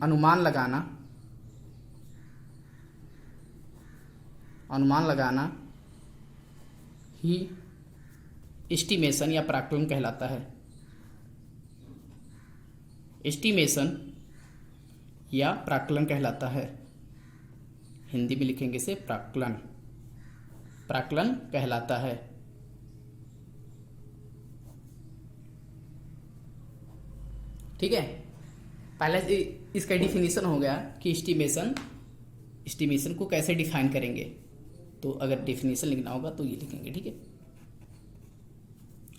अनुमान लगाना ही एस्टिमेशन या प्राक्कलन कहलाता है। एस्टिमेशन या प्राक्कलन कहलाता है। हिंदी में लिखेंगे इसे प्राक्कलन, प्राक्कलन कहलाता है। ठीक है, पहले इसका डिफिनीशन हो गया कि एस्टिमेशन को कैसे डिफाइन करेंगे। तो अगर डेफिनेशन लिखना होगा तो ये लिखेंगे। ठीक है,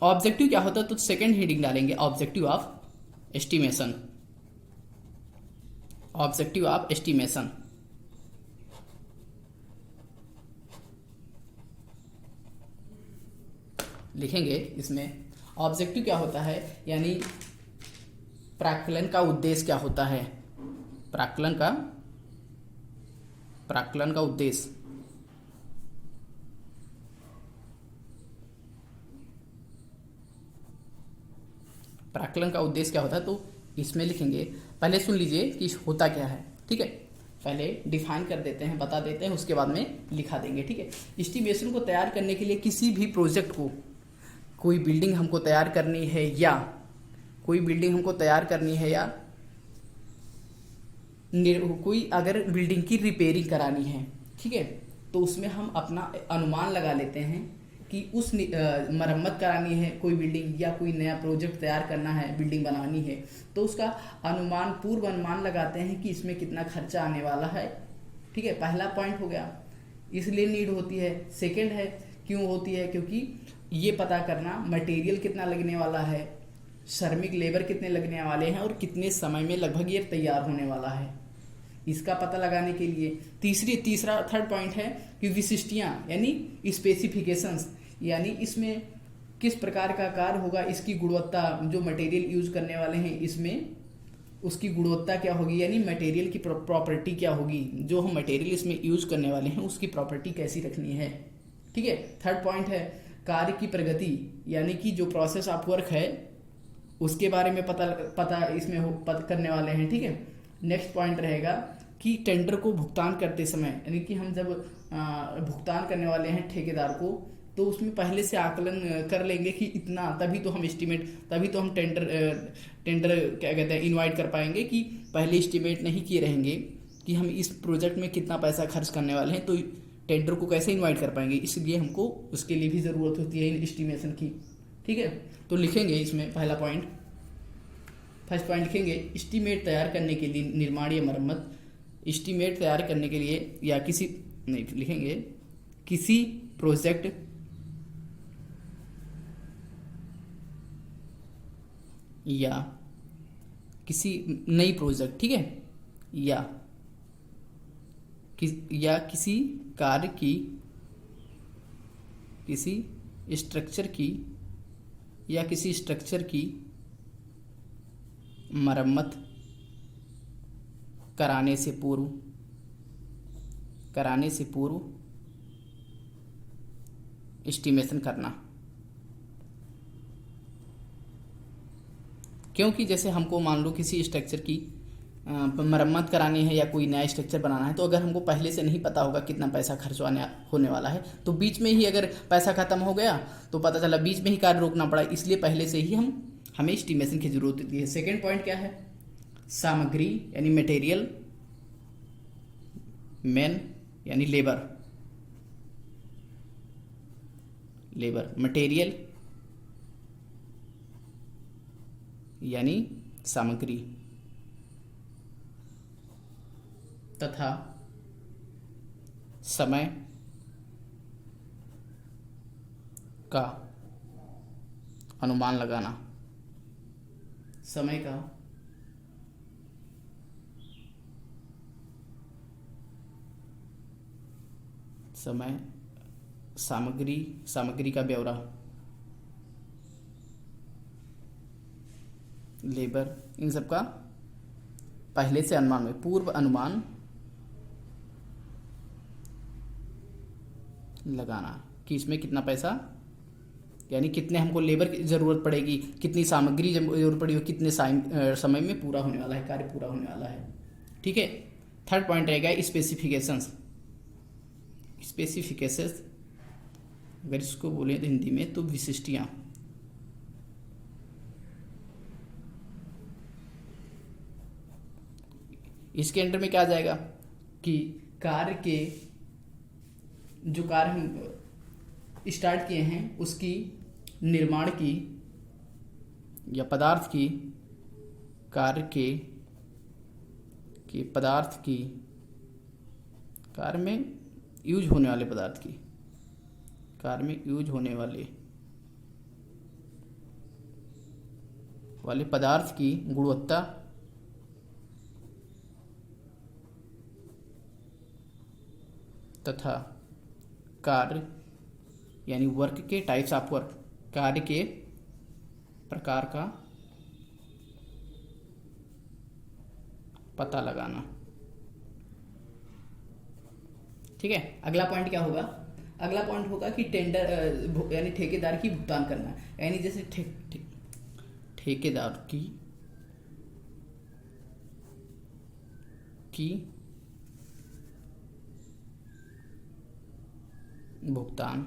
ऑब्जेक्टिव क्या होता है तो सेकंड हेडिंग डालेंगे, objective of estimation. Objective of estimation लिखेंगे। इसमें ऑब्जेक्टिव क्या होता है, यानी प्राक्कलन का उद्देश्य क्या होता है। प्राक्कलन का उद्देश्य, प्राक्कलन का उद्देश्य क्या होता है तो इसमें लिखेंगे। पहले सुन लीजिए कि होता क्या है। ठीक है, पहले डिफाइन कर देते हैं, बता देते हैं, उसके बाद में लिखा देंगे। ठीक है, एस्टिमेशन को तैयार करने के लिए किसी भी प्रोजेक्ट को, कोई बिल्डिंग हमको तैयार करनी है या कोई अगर बिल्डिंग की रिपेयरिंग करानी है, ठीक है, तो उसमें हम अपना अनुमान लगा लेते हैं कि उस मरम्मत करानी है कोई बिल्डिंग या कोई नया प्रोजेक्ट तैयार करना है, बिल्डिंग बनानी है, तो उसका पूर्व अनुमान लगाते हैं कि इसमें कितना खर्चा आने वाला है। ठीक है, पहला पॉइंट हो गया, इसलिए नीड होती है। सेकंड है, क्यों होती है, क्योंकि ये पता करना मटेरियल कितना लगने वाला है, श्रमिक लेबर कितने लगने वाले हैं और कितने समय में लगभग ये तैयार होने वाला है, इसका पता लगाने के लिए। थर्ड पॉइंट है कि विशिष्टियाँ यानी स्पेसिफिकेशंस, यानी इसमें किस प्रकार का कार्य होगा, इसकी गुणवत्ता, जो मटेरियल यूज करने वाले हैं इसमें उसकी गुणवत्ता क्या होगी, यानी मटेरियल की प्रॉपर्टी क्या होगी, जो हम मटेरियल इसमें यूज करने वाले हैं उसकी प्रॉपर्टी कैसी रखनी है। ठीक है, थर्ड पॉइंट है कार्य की प्रगति, यानी कि जो प्रोसेस ऑफ वर्क है उसके बारे में पता इसमें करने वाले हैं। ठीक है, नेक्स्ट पॉइंट रहेगा कि टेंडर को भुगतान करते समय, यानी कि हम जब भुगतान करने वाले हैं ठेकेदार को, तो उसमें पहले से आकलन कर लेंगे कि इतना, तभी तो हम टेंडर क्या कहते हैं इनवाइट कर पाएंगे। कि पहले एस्टिमेट नहीं किए रहेंगे कि हम इस प्रोजेक्ट में कितना पैसा खर्च करने वाले हैं, तो टेंडर को कैसे इनवाइट कर पाएंगे, इसलिए हमको उसके लिए भी ज़रूरत होती है एस्टिमेशन की। ठीक है, तो लिखेंगे इसमें पहला पॉइंट, फर्स्ट पॉइंट लिखेंगे एस्टिमेट तैयार करने के लिए, निर्माण या मरम्मत, एस्टिमेट तैयार करने के लिए या लिखेंगे किसी प्रोजेक्ट या किसी नई प्रोजेक्ट, ठीक है, या किसी कार्य की, किसी स्ट्रक्चर की मरम्मत कराने से पूर्व एस्टिमेशन करना। क्योंकि जैसे हमको मान लो किसी स्ट्रक्चर की मरम्मत करानी है या कोई नया स्ट्रक्चर बनाना है, तो अगर हमको पहले से नहीं पता होगा कितना पैसा खर्च होने वाला है, तो बीच में ही अगर पैसा खत्म हो गया तो पता चला बीच में ही कार्य रोकना पड़ा, इसलिए पहले से ही हमें एस्टिमेशन की जरूरत होती है। सेकेंड पॉइंट क्या है, सामग्री यानी मटेरियल, मैन यानी लेबर, मटेरियल यानी सामग्री, तथा समय का अनुमान लगाना। समय का सामग्री का ब्यौरा, लेबर, इन सब का पहले से अनुमान में पूर्व अनुमान लगाना कि इसमें कितना पैसा, यानी कितने हमको लेबर की ज़रूरत पड़ेगी, कितनी सामग्री जरूरत पड़ेगी, कितने समय में पूरा होने वाला है, कार्य पूरा होने वाला है। ठीक है। थर्ड पॉइंट रहेगा स्पेसिफिकेशंस। स्पेसिफिकेशंस अगर इसको बोले तो हिंदी में तो विशिष्टियाँ। इसके अंडर में क्या आ जाएगा कि कार्य के जो कार्य हम स्टार्ट किए हैं उसकी निर्माण की या पदार्थ की कार्य के पदार्थ की कार्य में यूज होने वाले पदार्थ की कार्य में यूज होने वाले पदार्थ की गुणवत्ता तथा कार्य यानी वर्क के टाइप्स ऑफ वर्क, कार्य के प्रकार का पता लगाना। ठीक है। अगला पॉइंट क्या होगा? अगला पॉइंट होगा कि टेंडर यानी ठेकेदार की भुगतान करना, यानी जैसे ठेकेदार की भुगतान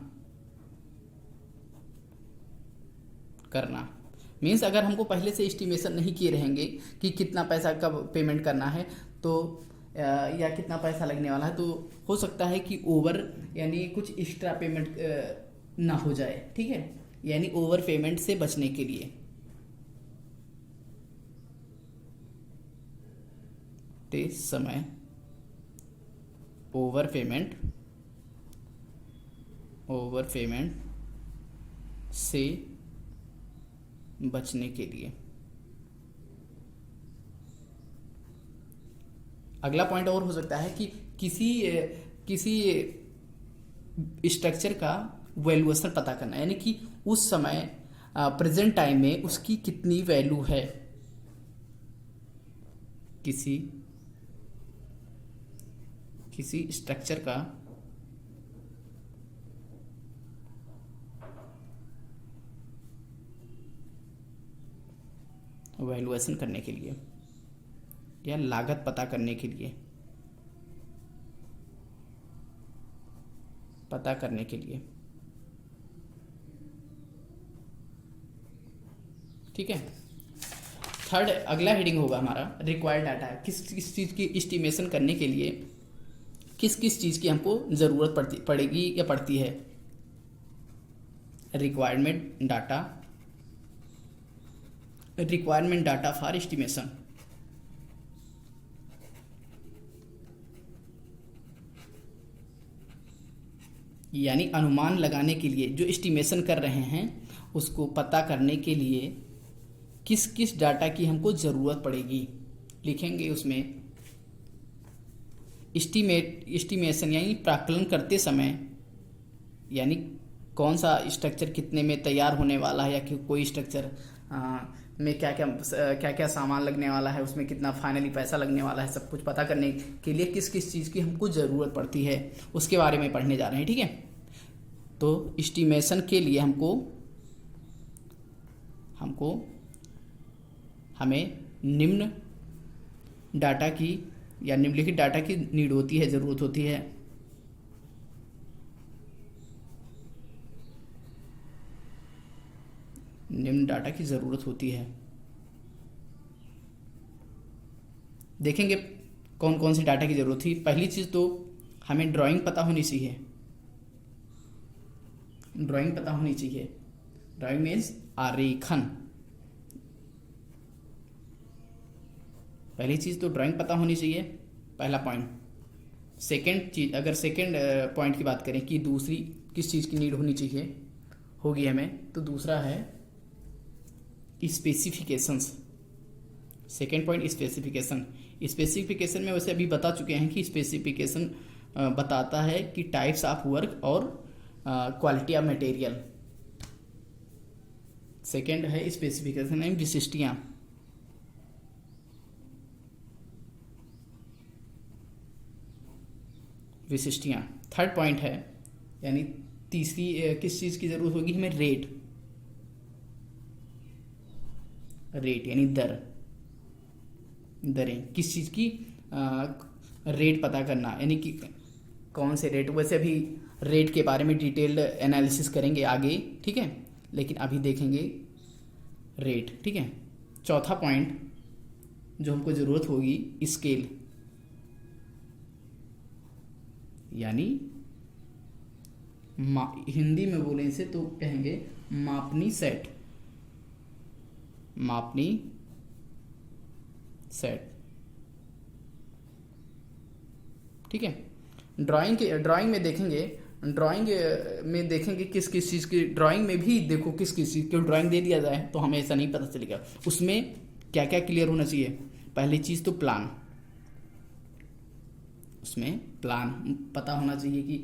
करना। मीन्स अगर हमको पहले से एस्टिमेशन नहीं किए रहेंगे कि कितना पैसा कब पेमेंट करना है तो या कितना पैसा लगने वाला है, तो हो सकता है कि ओवर यानी कुछ एक्स्ट्रा पेमेंट ना हो जाए। ठीक है, यानी ओवर पेमेंट से बचने के लिए समय ओवर पेमेंट से बचने के लिए। अगला पॉइंट और हो सकता है कि किसी स्ट्रक्चर का वैल्यूएशन पता करना, यानी कि उस समय प्रेजेंट टाइम में उसकी कितनी वैल्यू है। किसी स्ट्रक्चर का वैल्यूएशन करने के लिए या लागत पता करने के लिए ठीक है। थर्ड अगला हेडिंग होगा हमारा रिक्वायर्ड डाटा। किस चीज़ की एस्टिमेशन करने के लिए किस चीज़ की हमको ज़रूरत पड़ेगी या पड़ती है। रिक्वायरमेंट डाटा फॉर एस्टिमेशन, यानी अनुमान लगाने के लिए जो एस्टिमेशन कर रहे हैं उसको पता करने के लिए किस डाटा की हमको ज़रूरत पड़ेगी। लिखेंगे उसमें एस्टिमेशन यानी प्राकलन करते समय, यानी कौन सा स्ट्रक्चर कितने में तैयार होने वाला है, या कि कोई स्ट्रक्चर में क्या सामान लगने वाला है, उसमें कितना फाइनली पैसा लगने वाला है, सब कुछ पता करने के लिए किस चीज़ की हमको ज़रूरत पड़ती है उसके बारे में पढ़ने जा रहे हैं। ठीक है, तो एस्टिमेशन के लिए हमें निम्न डाटा की या निम्नलिखित डाटा की नीड होती है, ज़रूरत होती है। निम्न डाटा की ज़रूरत होती है। देखेंगे कौन कौन सी डाटा की ज़रूरत थी। पहली चीज़ तो हमें ड्राइंग पता होनी चाहिए। ड्राइंग मीन्स आरेखन। पहली चीज़ तो ड्राइंग पता होनी चाहिए, पहला पॉइंट। सेकंड चीज़, अगर सेकंड पॉइंट की बात करें कि दूसरी किस चीज़ की नीड होनी चाहिए होगी हमें, तो दूसरा है स्पेसिफिकेशंस। सेकेंड पॉइंट स्पेसिफिकेशन में वैसे अभी बता चुके हैं कि स्पेसिफिकेशन बताता है कि टाइप्स ऑफ वर्क और क्वालिटी ऑफ मटेरियल। सेकेंड है स्पेसिफिकेशन यानी विशिष्टियाँ। थर्ड पॉइंट है यानी तीसरी किस चीज़ की ज़रूरत होगी हमें, रेट यानी दरें किस चीज़ की रेट पता करना, यानी कि कौन से रेट। वैसे अभी रेट के बारे में डिटेल्ड एनालिसिस करेंगे आगे, ठीक है, लेकिन अभी देखेंगे रेट, ठीक है। चौथा पॉइंट जो हमको ज़रूरत होगी, स्केल, यानी हिंदी में बोलें इसे तो कहेंगे मापनी सेट, मापनी सेट, ठीक है। ड्राइंग में देखेंगे किस किस चीज़ की, ड्राइंग में भी देखो किस किस चीज़ की ड्राइंग दे दिया जाए तो हमें ऐसा नहीं पता चलेगा। उसमें क्या क्या क्लियर होना चाहिए। पहली चीज़ तो प्लान, उसमें प्लान पता होना चाहिए कि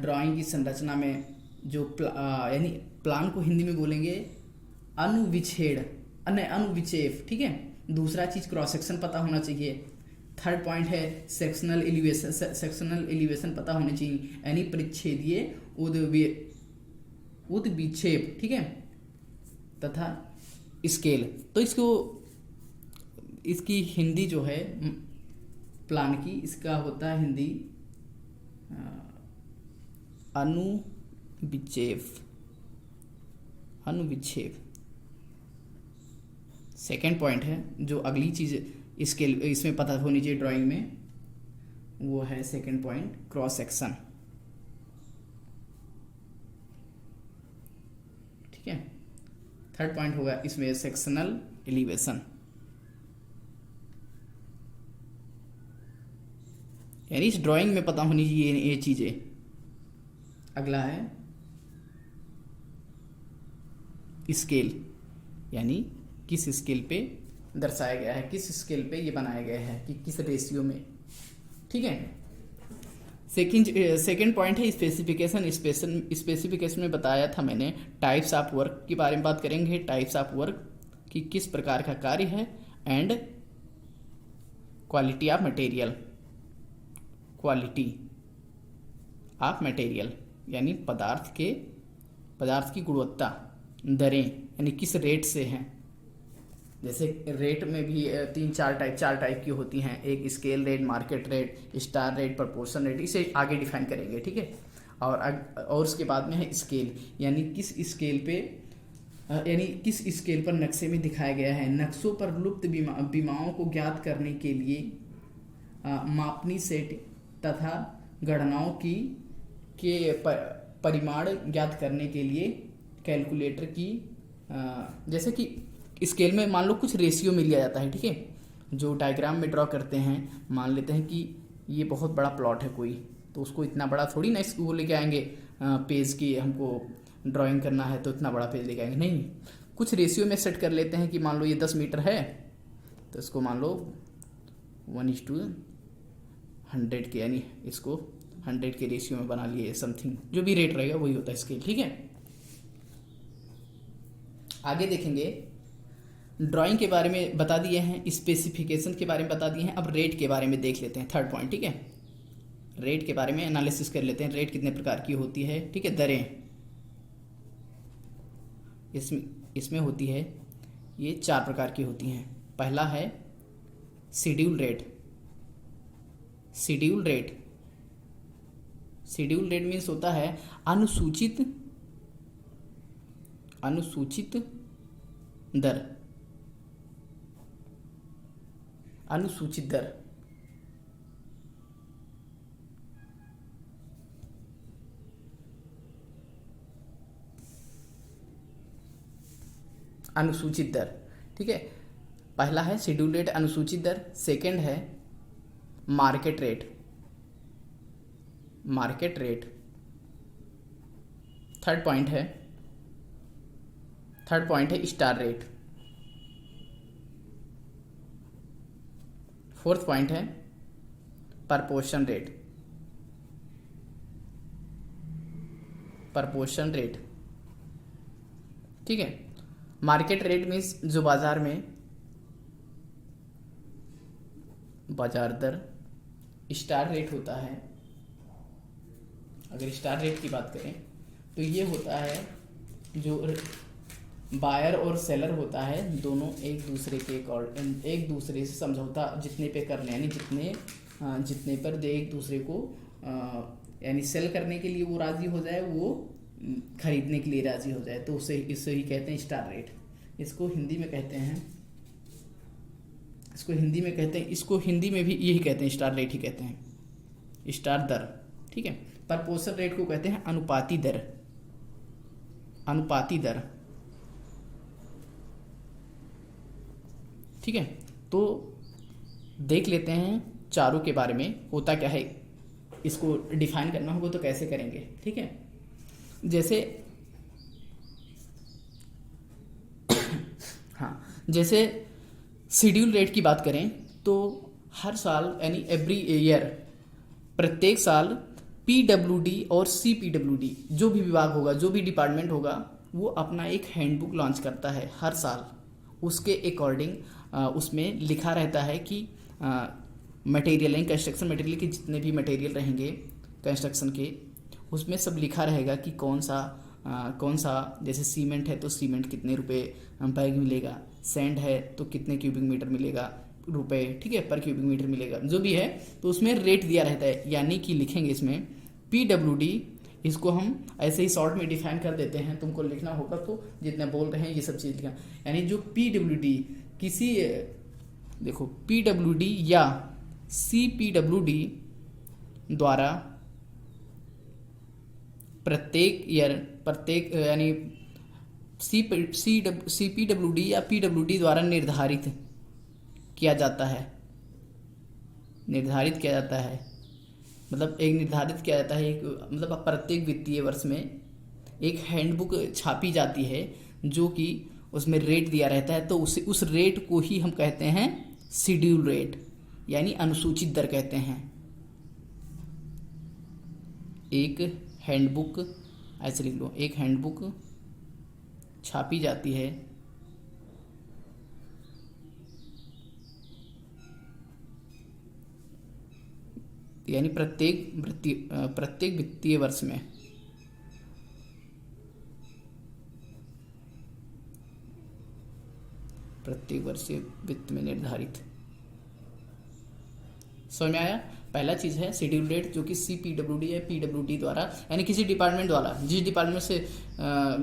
ड्राइंग की संरचना में जो यानी प्लान को हिंदी में बोलेंगे अनुविच्छेद, ठीक है। दूसरा चीज़ क्रॉस सेक्शन पता होना चाहिए। थर्ड पॉइंट है सेक्शनल एलिवेशन पता होनी चाहिए, यानी परिच्छेदीय उद्विक्षेप, ठीक है, तथा स्केल। तो इसकी हिंदी जो है प्लान की, इसका होता है हिंदी अनुविक्षेप। सेकेंड पॉइंट है जो अगली चीज़ इसमें पता होनी चाहिए ड्राइंग में, वो है सेकेंड पॉइंट क्रॉस सेक्शन, ठीक है। थर्ड पॉइंट होगा इसमें सेक्शनल एलिवेशन, यानी इस ड्राइंग में पता होनी चाहिए ये चीज़ें। अगला है स्केल, यानी किस स्केल पे दर्शाया गया है, किस स्केल पे ये बनाया गया है, कि किस रेशियो में, ठीक है। सेकंड पॉइंट है स्पेसिफिकेशन में बताया था मैंने, टाइप्स ऑफ वर्क के बारे में बात करेंगे। टाइप्स ऑफ वर्क कि किस प्रकार का कार्य है, एंड क्वालिटी ऑफ मटेरियल, यानी पदार्थ की गुणवत्ता, दरें, यानी किस रेट से हैं। जैसे रेट में भी चार टाइप की होती हैं, एक scale rate, market rate, star rate, proportion rate, इसे आगे डिफाइन करेंगे, ठीक है। और उसके बाद में है स्केल, यानी किस स्केल पर नक्शे में दिखाया गया है। नक्शों पर लुप्त बीमाओं को ज्ञात करने के लिए मापनी सेट तथा गणनाओं के परिमाण ज्ञात करने के लिए कैलकुलेटर की, जैसे कि स्केल में मान लो कुछ रेशियो मिल जाता है, ठीक है। जो डायग्राम में ड्रॉ करते हैं, मान लेते हैं कि ये बहुत बड़ा प्लॉट है कोई, तो उसको इतना बड़ा थोड़ी ना वो लेके आएंगे पेज की, हमको ड्राइंग करना है तो इतना बड़ा पेज लेके आएंगे, नहीं। कुछ रेशियो में सेट कर लेते हैं कि मान लो ये 10 मीटर है, तो इसको मान लो 1:100 के, यानी इसको 100 के रेशियो में बना लिए, समथिंग जो भी रेट रहेगा वही होता है स्केल, ठीक है। आगे देखेंगे, ड्राइंग के बारे में बता दिए हैं, स्पेसिफिकेशन के बारे में बता दिए हैं, अब रेट के बारे में देख लेते हैं। थर्ड पॉइंट, ठीक है, रेट के बारे में एनालिसिस कर लेते हैं। रेट कितने प्रकार की होती है, ठीक है। दरें इसमें होती है, ये 4 प्रकार की होती हैं। पहला है शेड्यूल रेट मीन्स होता है अनुसूचित दर, अनुसूचित दर, ठीक है। पहला है शेड्यूल रेट, अनुसूचित दर। सेकंड है मार्केट रेट। थर्ड पॉइंट है स्टार रेट। फोर्थ पॉइंट है प्रपोर्शन रेट, ठीक है। मार्केट रेट मीन्स जो बाजार दर। स्टार रेट होता है, अगर स्टार रेट की बात करें तो ये होता है जो बायर और सेलर होता है, दोनों एक दूसरे से समझौता जितने पे कर लें, यानी जितने पर एक दूसरे को यानी सेल करने के लिए वो राजी हो जाए, वो खरीदने के लिए राजी हो जाए, तो इससे ही कहते हैं स्टार रेट। इसको हिंदी में भी यही कहते हैं, स्टार रेट ही कहते हैं, स्टार दर। ठीक है। प्रपोर्शनल रेट को कहते हैं अनुपाती दर। ठीक है। तो देख लेते हैं चारों के बारे में होता क्या है, इसको डिफाइन करना होगा तो कैसे करेंगे। ठीक है। जैसे जैसे शेड्यूल रेट की बात करें तो हर साल यानी एवरी ईयर, प्रत्येक साल पीडब्ल्यूडी और सीपीडब्ल्यूडी जो भी विभाग होगा, जो भी डिपार्टमेंट होगा, वो अपना एक हैंडबुक लॉन्च करता है हर साल। उसके अकॉर्डिंग उसमें लिखा रहता है कि मटेरियल यानी कंस्ट्रक्शन मटेरियल के जितने भी मटेरियल रहेंगे कंस्ट्रक्शन के, उसमें सब लिखा रहेगा कि कौन सा जैसे सीमेंट है तो सीमेंट कितने रुपए बैग मिलेगा, सैंड है तो कितने क्यूबिक मीटर मिलेगा रुपए, ठीक है, पर क्यूबिक मीटर मिलेगा, जो भी है। तो उसमें रेट दिया रहता है, यानी कि लिखेंगे इसमें पीडब्ल्यूडी। इसको हम ऐसे ही शॉर्ट में डिफाइन कर देते हैं, तुमको लिखना होगा तो जितना बोल रहे हैं ये सब चीज़ लिखा। यानी जो पीडब्ल्यूडी देखो पीडब्ल्यूडी या सीपीडब्ल्यूडी द्वारा प्रत्येक यानी सीपीडब्ल्यूडी या पीडब्ल्यूडी द्वारा निर्धारित किया जाता है। मतलब मतलब प्रत्येक वित्तीय वर्ष में एक हैंडबुक छापी जाती है जो कि उसमें रेट दिया रहता है, तो उस रेट को ही हम कहते हैं शेड्यूल रेट, यानी अनुसूचित दर कहते हैं। एक हैंडबुक ऐसे लिख लो, एक हैंडबुक छापी जाती है यानी प्रत्येक वित्तीय वर्ष में प्रत्येक वर्षीय वित्त में निर्धारित। समझ में आया? पहला चीज है शेड्यूल रेट, जो कि सीपीडब्ल्यूडी या पीडब्ल्यूडी द्वारा यानी किसी डिपार्टमेंट द्वारा, जिस डिपार्टमेंट से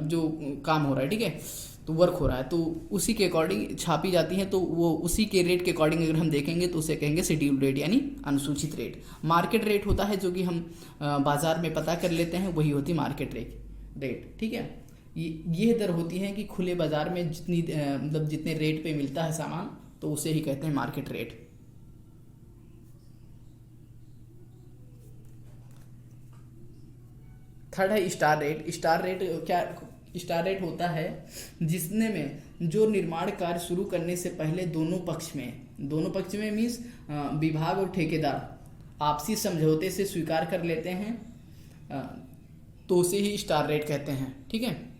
जो काम हो रहा है, ठीक है, तो वर्क हो रहा है, तो उसी के अकॉर्डिंग छापी जाती है। तो वो उसी के रेट के अकॉर्डिंग अगर हम देखेंगे तो उसे कहेंगे शेड्यूल रेट यानी अनुसूचित रेट। मार्केट रेट होता है जो कि हम बाजार में पता कर लेते हैं, वही होती है मार्केट रेट। ठीक है। ये दर होती है कि खुले बाजार में जितने रेट पे मिलता है सामान, तो उसे ही कहते हैं मार्केट रेट। थर्ड है स्टार रेट। स्टार रेट होता है जिसने में जो निर्माण कार्य शुरू करने से पहले दोनों पक्ष में मीन्स विभाग और ठेकेदार आपसी समझौते से स्वीकार कर लेते हैं, तो उसे ही स्टार रेट कहते हैं। ठीक है।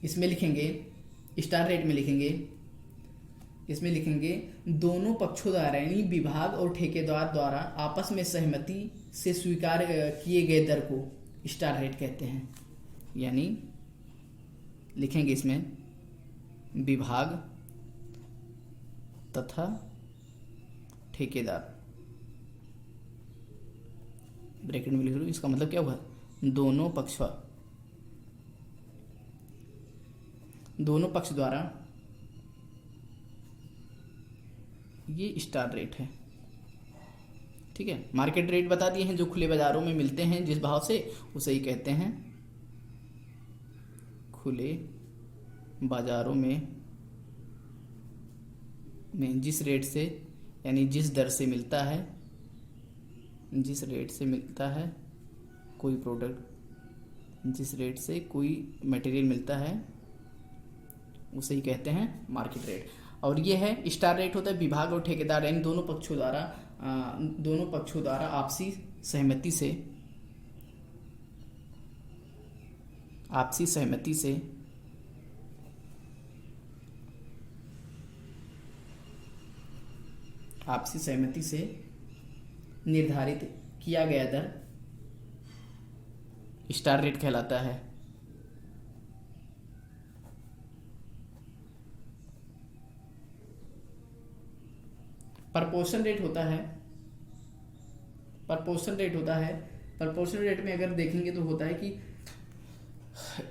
इसमें लिखेंगे स्टार रेट में लिखेंगे दोनों पक्षों द्वारा यानी विभाग और ठेकेदार द्वारा आपस में सहमति से स्वीकार किए गए दर को स्टार रेट कहते हैं। यानी लिखेंगे इसमें विभाग तथा ठेकेदार, ब्रैकेट में लिख लो। इसका मतलब क्या हुआ? दोनों पक्ष द्वारा ये स्टार रेट है। ठीक है। मार्केट रेट बता दिए हैं, जो खुले बाजारों में मिलते हैं जिस भाव से, उसे ही कहते हैं खुले बाजारों में जिस रेट से यानी जिस दर से मिलता है, जिस रेट से मिलता है कोई प्रोडक्ट, जिस रेट से कोई मटेरियल मिलता है, उसे ही कहते हैं मार्केट रेट। और ये है स्टार रेट होता है विभाग और ठेकेदार यानी दोनों पक्षों द्वारा आपसी सहमति से निर्धारित किया गया दर स्टार रेट कहलाता है। प्रपोर्शन रेट होता है, प्रपोर्शन रेट होता है। प्रपोर्शन रेट में अगर देखेंगे तो होता है कि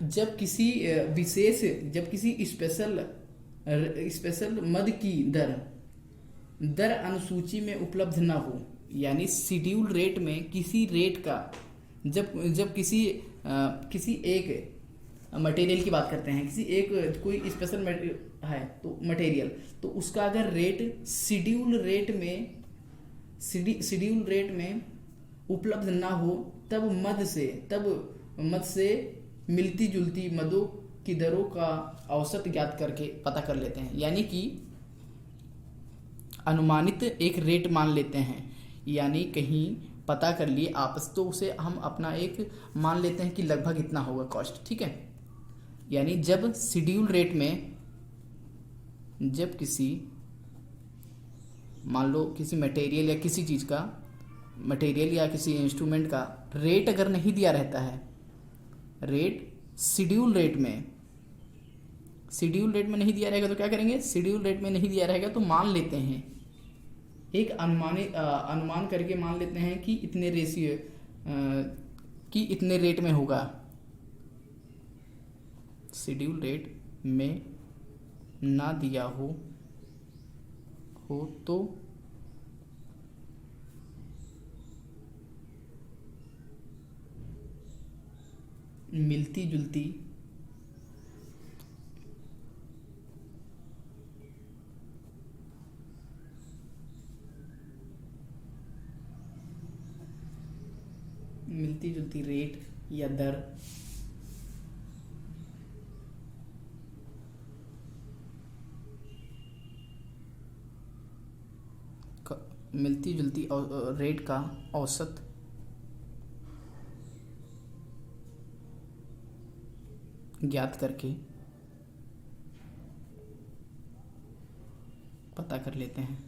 जब किसी विशेष, जब किसी स्पेशल मद की दर अनुसूची में उपलब्ध न हो, यानी शेड्यूल रेट में किसी रेट का जब किसी एक मटेरियल की बात करते हैं, किसी एक कोई स्पेशल है तो मटेरियल, तो उसका अगर रेट शेड्यूल रेट में उपलब्ध ना हो, तब मद से मिलती जुलती मदों की दरों का औसत ज्ञात करके पता कर लेते हैं। यानी कि अनुमानित एक रेट मान लेते हैं, यानी कहीं पता कर लिए आपस, तो उसे हम अपना एक मान लेते हैं कि लगभग इतना होगा कॉस्ट, ठीक है। यानी जब शेड्यूल रेट में, जब किसी, मान लो किसी मटेरियल या किसी चीज़ का, मटेरियल या किसी इंस्ट्रूमेंट का रेट अगर नहीं दिया रहता है, रेट शेड्यूल रेट में नहीं दिया रहेगा तो क्या करेंगे, शेड्यूल रेट में नहीं दिया रहेगा तो मान लेते हैं, एक अनुमान करके मान लेते हैं कि इतने रेशियो कि इतने रेट में होगा। शेड्यूल रेट में ना दिया हो तो मिलती जुलती रेट या दर मिलती जुलती रेट का औसत ज्ञात करके पता कर लेते हैं।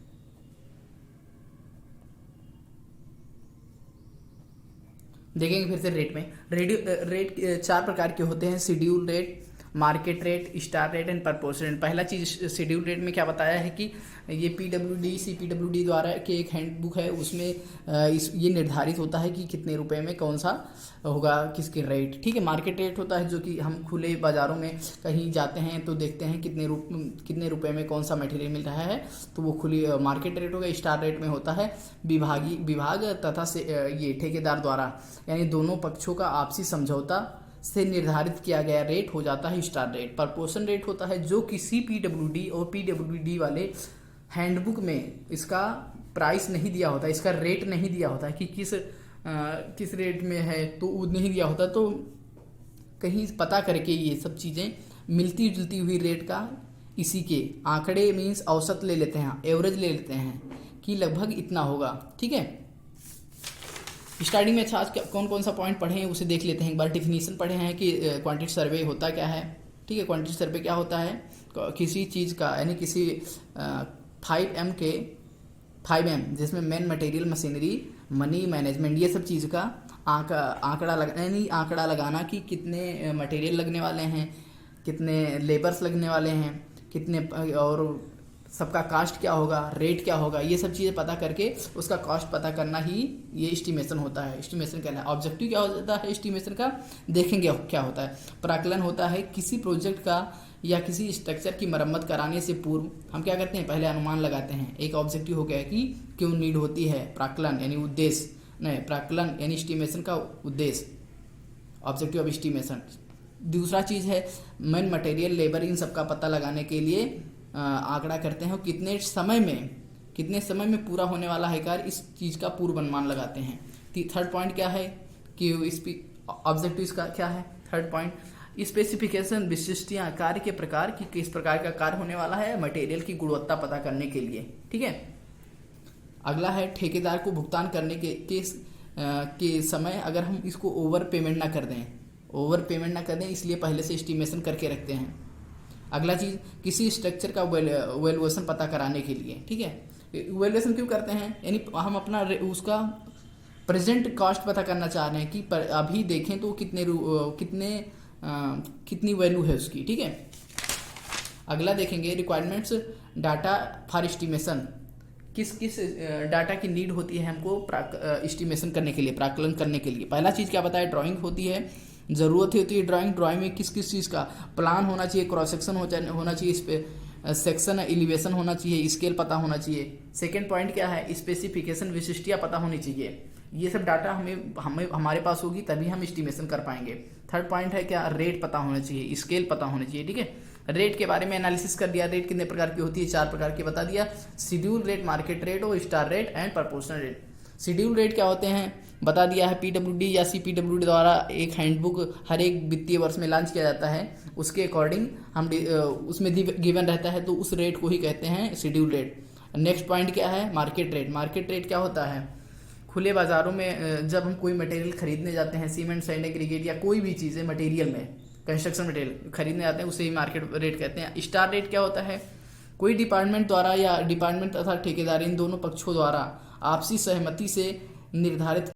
देखेंगे फिर से रेट में, रेट 4 प्रकार के होते हैं, schedule rate, market rate, star rate and proportion rate. पहला चीज शेड्यूल रेट में क्या बताया है कि ये CPWD द्वारा के एक हैंडबुक है, उसमें ये निर्धारित होता है कि कितने रुपए में कौन सा होगा, किसके रेट, ठीक है। मार्केट रेट होता है जो कि हम खुले बाजारों में कहीं जाते हैं तो देखते हैं कितने रुपए में कौन सा मटेरियल मिल रहा है, तो वो खुली मार्केट रेट होगा। स्टार रेट में होता है विभाग तथा ये ठेकेदार द्वारा, यानी दोनों पक्षों का आपसी समझौता से निर्धारित किया गया रेट हो जाता है स्टार रेट। प्रपोर्शन रेट होता है जो किसी PWD और PWD वाले हैंडबुक में इसका प्राइस नहीं दिया होता, इसका रेट नहीं दिया होता कि किस रेट में है, तो वो नहीं दिया होता, तो कहीं पता करके ये सब चीज़ें मिलती जुलती हुई रेट का इसी के आंकड़े मीन्स औसत ले लेते हैं, एवरेज ले लेते हैं कि लगभग इतना होगा, ठीक है। स्टार्टिंग में अच्छा आज कौन कौन सा पॉइंट पढ़े हैं उसे देख लेते हैं एक बार। डिफिनीशन पढ़े हैं कि क्वांटिटी सर्वे होता क्या है, ठीक है। क्वांटिटी सर्वे क्या होता है, किसी चीज़ का, यानी किसी 5M जिसमें main material, machinery, money, management, ये सब चीज़ का आंकड़ा लगाना कि कितने मटेरियल लगने वाले हैं, कितने लेबर्स लगने वाले हैं, कितने, और सबका कास्ट क्या होगा, रेट क्या होगा, ये सब चीज़ें पता करके उसका कॉस्ट पता करना ही ये एस्टिमेशन होता है। एस्टिमेशन क्या है, ऑब्जेक्टिव क्या होता है एस्टिमेशन का, देखेंगे क्या होता है। प्राक्कलन होता है किसी प्रोजेक्ट का या किसी स्ट्रक्चर की मरम्मत कराने से पूर्व हम क्या करते हैं, पहले अनुमान लगाते हैं। एक ऑब्जेक्टिव हो गया कि क्यों नीड होती है, प्राक्कलन यानी उद्देश्य, नहीं प्राक्कलन यानी एस्टिमेशन का उद्देश्य, ऑब्जेक्टिव ऑफ एस्टिमेशन। दूसरा चीज़ है मेन मटेरियल, लेबर, इन सब का पता लगाने के लिए आंकड़ा करते हैं, कितने समय में पूरा होने वाला है कार्य, इस चीज़ का पूर्व अनुमान लगाते हैं। थर्ड पॉइंट क्या है कि ऑब्जेक्टिव इसका क्या है, थर्ड पॉइंट स्पेसिफिकेशन, विशिष्टियाँ, कार्य के प्रकार कि किस प्रकार का कार्य होने वाला है, मटेरियल की गुणवत्ता पता करने के लिए, ठीक है। अगला है ठेकेदार को भुगतान करने के समय अगर हम इसको ओवर पेमेंट ना कर दें, इसलिए पहले से एस्टिमेशन करके रखते हैं। अगला चीज़ किसी स्ट्रक्चर का वैल्यूएशन पता कराने के लिए, ठीक है। वैल्यूएशन क्यों करते हैं, यानी हम अपना उसका प्रेजेंट कॉस्ट पता करना चाह रहे हैं कि अभी देखें तो कितनी वैल्यू है उसकी, ठीक है। अगला देखेंगे रिक्वायरमेंट्स डाटा फॉर एस्टिमेशन, किस किस डाटा की नीड होती है हमको एस्टिमेशन करने के लिए, प्राकलन करने के लिए। पहला चीज़ क्या बताया, ड्राइंग होती है, ज़रूरत होती है ड्राइंग में किस किस चीज़ का प्लान होना चाहिए, क्रॉस सेक्शन होना चाहिए, इस पे सेक्शन एलिवेशन होना चाहिए, स्केल पता होना चाहिए। सेकेंड पॉइंट क्या है, स्पेसिफिकेशन विशिष्टियाँ पता होनी चाहिए। ये सब डाटा हमें हमारे पास होगी तभी हम एस्टिमेशन कर पाएंगे। थर्ड पॉइंट है क्या, रेट पता होना चाहिए, स्केल पता होना चाहिए। ठीक है, रेट के बारे में एनालिसिस कर दिया, रेट कितने प्रकार की होती है, 4 प्रकार की बता दिया, शेड्यूल रेट, मार्केट रेट और star rate and proportional rate. Schedule rate क्या होते हैं बता दिया है, पीडब्ल्यूडी या सीपीडब्ल्यूडी द्वारा एक हैंडबुक हर एक वित्तीय वर्ष में लॉन्च किया जाता है, उसके अकॉर्डिंग हम उसमें गिवन रहता है, तो उस रेट को ही कहते हैं शेड्यूल रेट। नेक्स्ट पॉइंट क्या है, मार्केट रेट। मार्केट रेट क्या होता है, खुले बाजारों में जब हम कोई मटेरियल खरीदने जाते हैं, सीमेंट, सैंड, एग्रीगेट या कोई भी चीज़ें मटेरियल में, कंस्ट्रक्शन मटेरियल खरीदने जाते हैं, उसे ही मार्केट रेट कहते हैं। स्टार रेट क्या होता है, कोई डिपार्टमेंट द्वारा या डिपार्टमेंट तथा ठेकेदार इन दोनों पक्षों द्वारा आपसी सहमति से निर्धारित